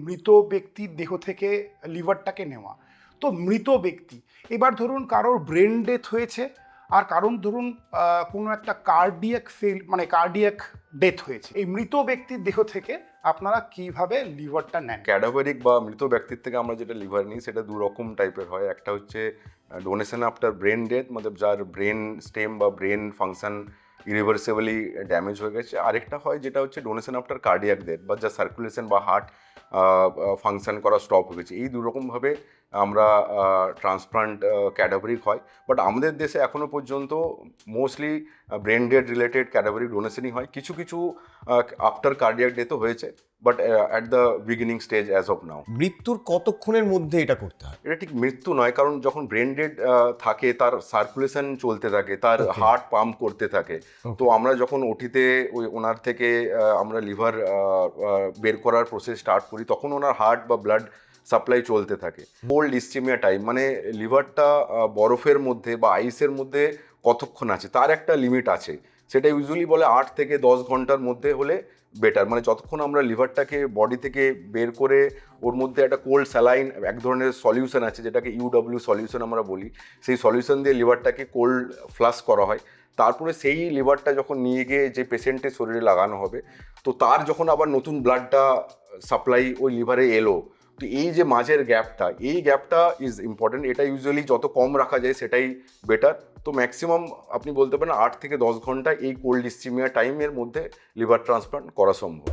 মৃত ব্যক্তির দেহ থেকে লিভারটাকে নেওয়া। তো মৃত ব্যক্তি, এবার ধরুন কারোর ব্রেন ডেথ হয়েছে, আর কারণ ধরুন কোনো একটা কার্ডিয়াক ফেল মানে কার্ডিয়াক ডেথ হয়েছে, এই মৃত ব্যক্তির দেহ থেকে আপনারা কিভাবে লিভারটা নেন? ক্যাডাভারিক বা মৃত ব্যক্তির থেকে আমরা যেটা লিভার নিই সেটা দু রকম টাইপের হয়। একটা হচ্ছে ডোনেশন আফটার ব্রেন ডেথ, মানে যার ব্রেন স্টেম বা ব্রেন ফাংশন ইরিভার্সিবলি ড্যামেজ হয়ে গেছে। আরেকটা হয় যেটা হচ্ছে ডোনেশন আফটার কার্ডিয়াক ডেথ, বা যা সার্কুলেশন বা হার্ট ফাংশন করা স্টপ হয়ে গেছে। এই দুরকমভাবে আমরা ট্রান্সপ্লান্ট ক্যাডাভারিক হয়। বাট আমাদের দেশে এখনও পর্যন্ত mostly brain dead related cadaveric ডোনেশনই হয়। কিছু কিছু আফটার কার্ডিয়াক ডেথও হয়েছে, but at the beginning stage as of now. মৃত্যুর কতক্ষণের মধ্যে এটা করতে হয়? এটা ঠিক মৃত্যু নয়, কারণ যখন ব্রেন ডেড থাকে তার সার্কুলেশন চলতে থাকে, তার হার্ট পাম্প করতে থাকে। তো আমরা যখন ওটিতে ওনার থেকে আমরা লিভার বের করার প্রসেস স্টার্ট করি, তখন ওনার হার্ট বা ব্লাড সাপ্লাই চলতে থাকে। কোল্ড ইস্চিমিয়া টাইম, মানে লিভারটা বরফের মধ্যে বা আইসের মধ্যে কতক্ষণ আছে তার একটা লিমিট আছে। সেটা ইউজুয়ালি বলে 8 থেকে 10 ঘন্টার মধ্যে হলে বেটার। মানে যতক্ষণ আমরা লিভারটাকে বডি থেকে বের করে ওর মধ্যে একটা কোল্ড স্যালাইন, এক ধরনের সলিউশন আছে যেটাকে ইউডব্লিউ সলিউশন আমরা বলি, সেই সলিউশন দিয়ে লিভারটাকে কোল্ড ফ্লাশ করা হয়। তারপরে সেই লিভারটা যখন নিয়ে গিয়ে যে পেশেন্টের শরীরে লাগানো হবে, তো তার যখন আবার নতুন ব্লাডটা সাপ্লাই ওই লিভারে এলো, তো এই যে মাঝের গ্যাপটা, এই গ্যাপটা ইজ ইম্পর্টেন্ট। এটা ইউজুয়ালি যত কম রাখা যায় সেটাই বেটার। তো ম্যাক্সিমাম আপনি বলতে পারেন 8 থেকে 10 ঘন্টা এই কোল্ড ইস্চিমিয়া টাইমের মধ্যে লিভার ট্রান্সপ্লান্ট করা সম্ভব।